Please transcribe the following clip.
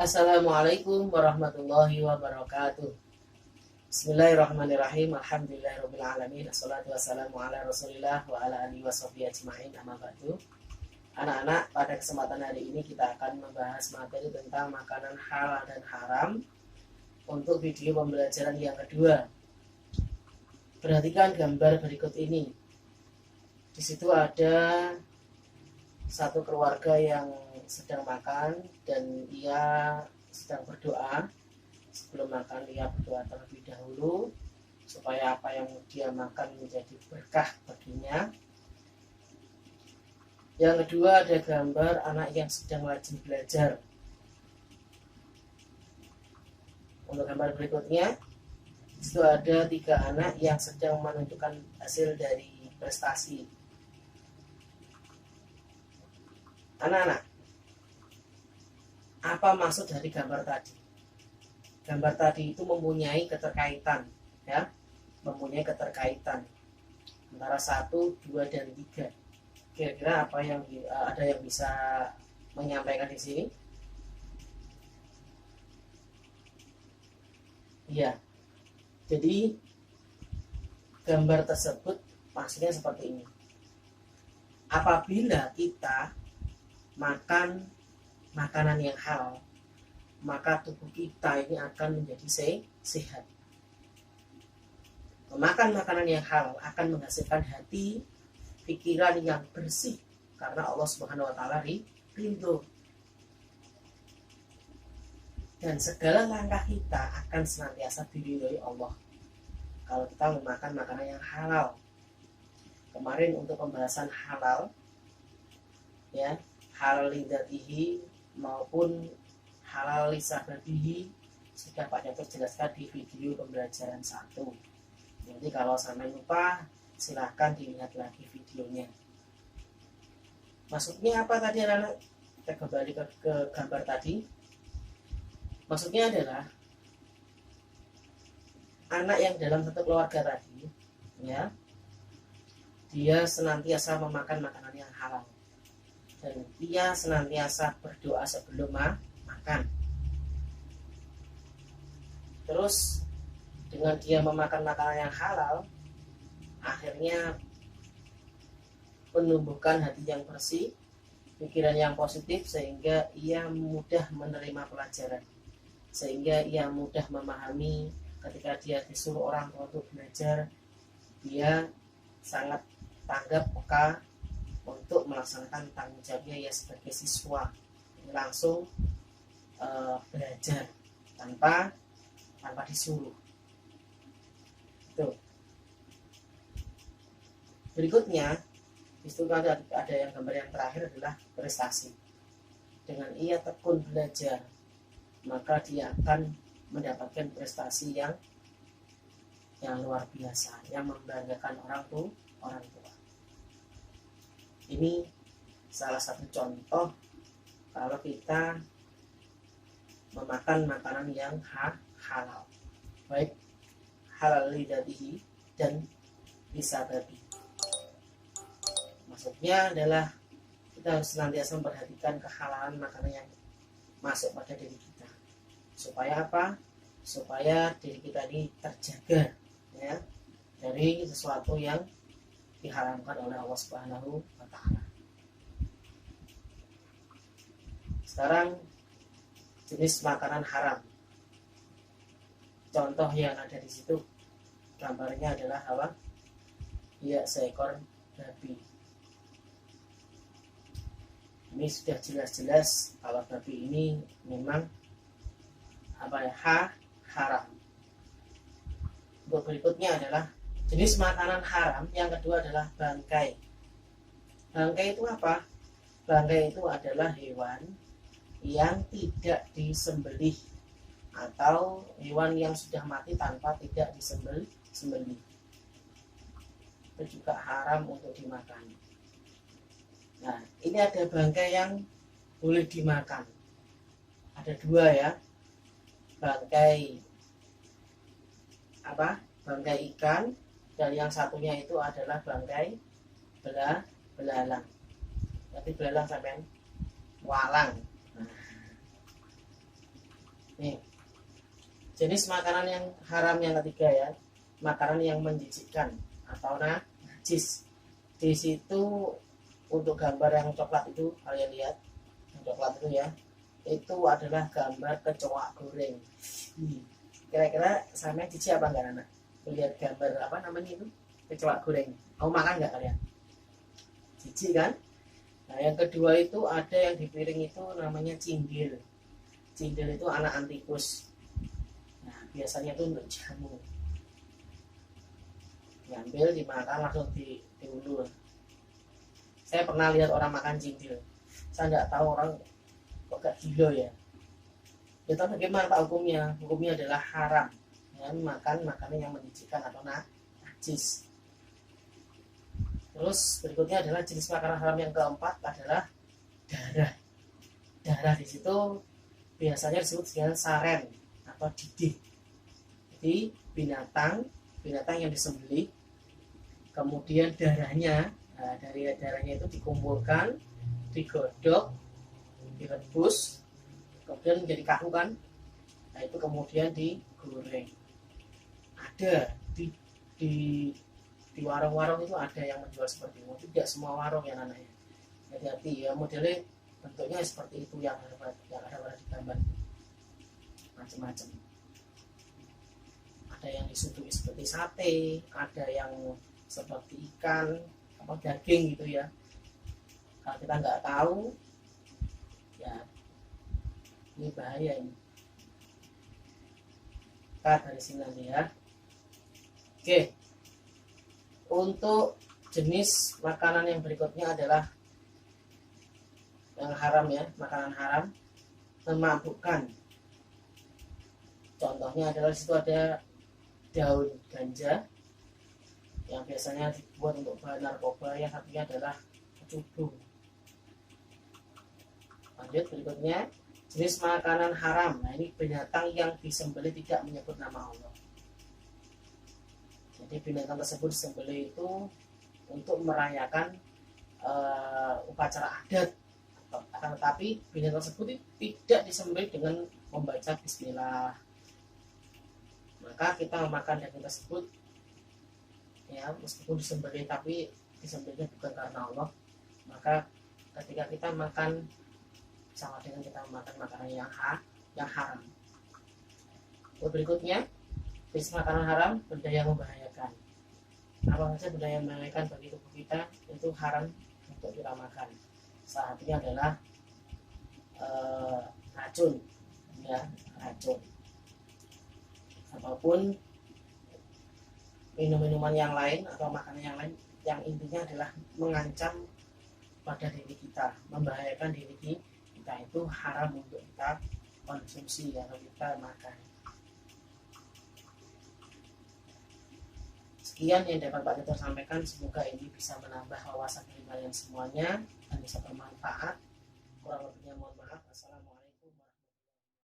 Assalamualaikum warahmatullahi wabarakatuh. Bismillahirrahmanirrahim. Alhamdulillahirabbil alamin. Assalatu wassalamu ala Rasulillah wa ala alihi washabihi ajmain. Amma ba'du. Anak-anak, pada kesempatan hari ini kita akan membahas materi tentang makanan halal dan haram untuk video pembelajaran yang kedua. Perhatikan gambar berikut ini. Di situ ada satu keluarga yang sedang makan dan ia sedang berdoa. Sebelum makan ia berdoa terlebih dahulu supaya apa yang dia makan menjadi berkah baginya. Yang kedua ada gambar anak yang sedang rajin belajar. Untuk gambar berikutnya, itu ada 3 anak yang sedang menentukan hasil dari prestasi. Anak-anak, apa maksud dari gambar tadi? Gambar tadi itu mempunyai keterkaitan, ya, mempunyai keterkaitan antara 1, 2, dan 3. Kira-kira apa yang ada yang bisa menyampaikan di sini? Iya. Jadi gambar tersebut maksudnya seperti ini. Apabila kita makan makanan yang halal, maka tubuh kita ini akan menjadi sehat. Memakan makanan yang halal akan menghasilkan hati, pikiran yang bersih karena Allah Subhanahu wa taala ridho. Dan segala langkah kita akan senantiasa diridhoi Allah kalau kita memakan makanan yang halal. Kemarin untuk pembahasan halal, ya, halal lidzatihi maupun halal lisababihi sudah Pak Nyatur jelaskan di video pembelajaran 1. Jadi kalau sampai lupa silahkan dilihat lagi videonya. Maksudnya apa tadi anak-anak? Kita kembali ke gambar tadi. Maksudnya adalah anak yang dalam satu keluarga tadi, ya, dia senantiasa memakan makanan yang halal dan dia senantiasa berdoa sebelum makan. Terus dengan dia memakan makanan yang halal, akhirnya menumbuhkan hati yang bersih, pikiran yang positif, sehingga ia mudah menerima pelajaran, sehingga ia mudah memahami. Ketika dia disuruh orang tua untuk belajar, dia sangat tanggap peka untuk melaksanakan tanggung jawabnya ya sebagai siswa, langsung belajar tanpa disuruh. Itu. Berikutnya, itu ada yang gambar yang terakhir adalah prestasi. Dengan ia tekun belajar, maka dia akan mendapatkan prestasi yang luar biasa, yang membanggakan orang tua. Ini salah satu contoh kalau kita memakan makanan yang halal, baik halal lidzatihi dan lisababi. Maksudnya adalah kita harus senantiasa memperhatikan kehalalan makanan yang masuk pada diri kita. Supaya apa? Supaya diri kita ini terjaga, ya, dari sesuatu yang diharamkan oleh Allah Subhanahu wa taala. Sekarang jenis makanan haram. Contoh yang ada di situ gambarnya adalah apa? Ya, seekor babi. Ini sudah jelas-jelas kalau babi ini memang apa ya, haram. Untuk berikutnya adalah jenis makanan haram. Yang kedua adalah bangkai. Bangkai itu apa? Bangkai itu adalah hewan yang tidak disembelih atau hewan yang sudah mati tanpa tidak disembelih. Itu juga haram untuk dimakan. Nah, ini ada bangkai yang boleh dimakan. Ada 2 ya. Bangkai apa? Bangkai ikan, dan yang satunya itu adalah bangkai belalang. Tapi belalang sampai walang. Nih, jenis makanan yang haram yang ketiga ya, makanan yang menjijikkan atau najis. Di situ untuk gambar yang coklat itu kalian lihat, yang coklat itu ya, itu adalah gambar kecoa goreng. Kira-kira sama jijik apa enggak anak? Lihat gambar apa namanya itu, kecoa goreng. Mau makan nggak kalian? Jijik kan? Nah yang kedua itu ada yang di piring itu namanya cindil. Cindil itu anak antikus. Nah biasanya itu untuk jamu. Diambil, dimakan langsung diulur. Saya pernah lihat orang makan cindil. Saya nggak tahu orang kok gak gila ya. Ya tapi bagaimana Pak hukumnya? Hukumnya adalah haram. Ya, makan makanan yang menjijikkan atau najis. Terus berikutnya adalah jenis makanan haram yang keempat adalah darah. Darah di situ biasanya disebut dengan saren atau didih. Jadi binatang yang disembelih, kemudian darahnya, nah, dari darahnya itu dikumpulkan, digodok, direbus, kemudian menjadi kaku kan. Nah itu kemudian digoreng. Ada di warung-warung itu ada yang menjual seperti itu. Tidak semua warung ya anaknya. Hati-hati ya, modelnya bentuknya seperti itu yang ada pada di gambar. Macam-macam. Ada yang disuguhi seperti sate, ada yang seperti ikan, apa daging gitu ya. Kalau kita nggak tahu, ya ini bahaya ini. Kita dari sini nanti ya. Oke. Untuk jenis makanan yang berikutnya adalah yang haram ya, makanan haram memabukkan. Contohnya adalah di situ ada daun ganja yang biasanya dibuat untuk bahan narkoba, yang satunya adalah kecubung. Lanjut berikutnya, jenis makanan haram. Nah ini binatang yang disembelih tidak menyebut nama Allah. Jadi binatang tersebut disembelih itu untuk merayakan upacara adat, tetapi binatang tersebut tidak disembelih dengan membaca bismillah. Maka kita memakan daging tersebut ya, meskipun disembelih tapi disembelihnya bukan karena Allah, maka ketika kita makan sama dengan kita makan makanan yang haram. Berikutnya, jenis makanan haram, benda yang membahayakan. Apa saja benda yang membahayakan bagi tubuh kita itu haram untuk kita makan. Salah satunya adalah racun, ya racun. Ataupun minum-minuman yang lain atau makanan yang lain yang intinya adalah mengancam pada diri kita, membahayakan diri kita, itu haram untuk kita konsumsi atau kita makan. Sekian yang dapat Pak Dr. sampaikan, semoga ini bisa menambah wawasan dari kalian semuanya dan bisa bermanfaat. Kurang lebihnya mohon maaf. Assalamualaikum.